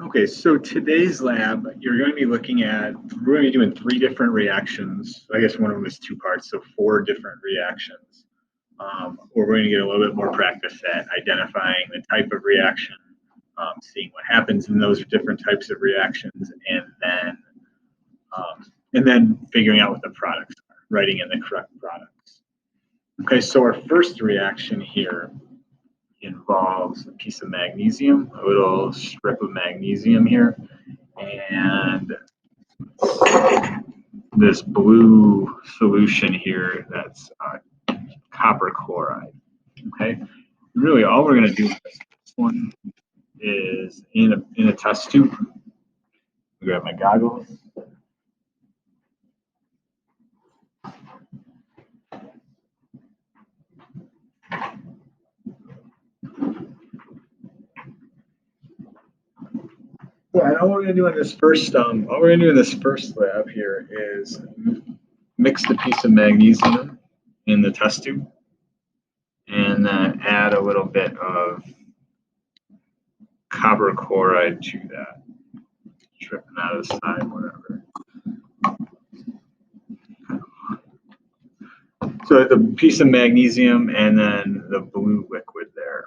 Okay, so today's lab, you're going to be looking at, we're going to be doing 3 different reactions. I guess one of them is 2 parts, so 4 different reactions. We're going to get a little bit more practice at identifying the type of reaction, seeing what happens in those different types of reactions, and then figuring out what the products are, writing in the correct products. Okay, so our first reaction here involves a piece of magnesium, a little strip of magnesium here, and this blue solution here that's copper chloride. Okay, really all we're going to do with this one is in a test tube. Grab my goggles. Yeah, and all we're going to do in this first, lab here is mix the piece of magnesium in the test tube, and then add a little bit of copper chloride to that. Tripping out of the side, whatever. So the piece of magnesium and then the blue liquid there.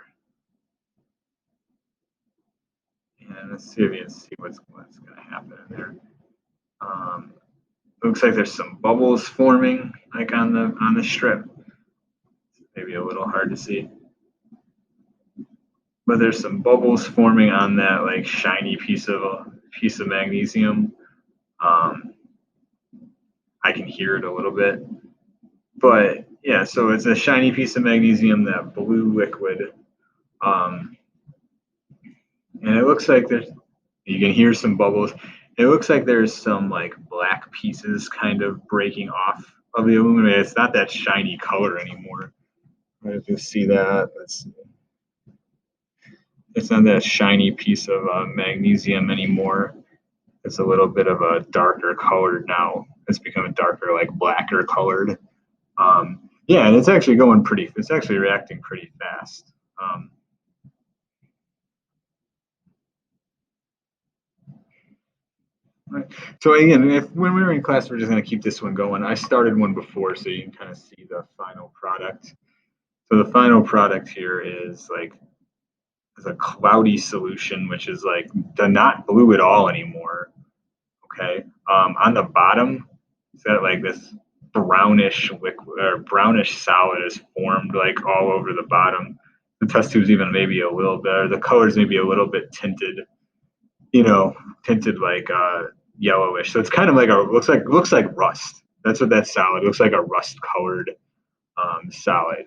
And let's see if you can see what's going to happen in there. Looks like there's some bubbles forming, like on the strip. Maybe a little hard to see, but there's some bubbles forming on that like shiny piece of magnesium. I can hear it a little bit, but yeah. So it's a shiny piece of magnesium, that blue liquid, and it looks like you can hear some bubbles. It looks like there's some like black pieces kind of breaking off of the aluminum. It's not that shiny color anymore. I don't know if you see that. Let's see. It's not that shiny piece of magnesium anymore. It's a little bit of a darker colored now. It's becoming darker, like blacker colored. Yeah, and it's actually it's actually reacting pretty fast. Right. So again, when we were in class, we're just going to keep this one going. I started one before, so you can kind of see the final product. So the final product here is a cloudy solution, which is like not blue at all anymore. Okay. On the bottom, it's got like this brownish liquid or brownish solid is formed like all over the bottom. The test tube's even maybe a little bit, the color's maybe a little bit tinted, tinted like yellowish. So it's kind of like looks like rust. That's what that solid looks like, a rust colored solid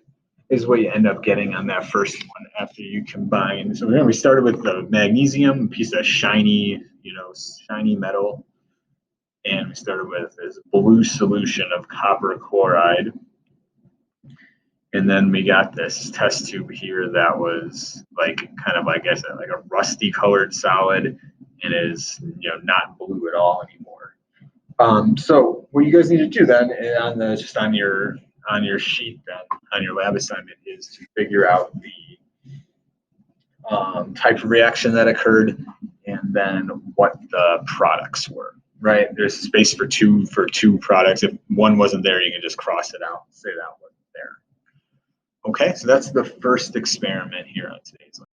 is what you end up getting on that first one after you combine. So remember, we started with the magnesium, a piece of shiny, shiny metal, and we started with this blue solution of copper chloride. And then we got this test tube here that was like kind of, like I said, like a rusty colored solid, and is not blue at all anymore. So what you guys need to do then on your sheet then on your lab assignment is to figure out the type of reaction that occurred and then what the products were. Right? There's space for two products. If one wasn't there, you can just cross it out and say that wasn't there. Okay, so that's the first experiment here on today's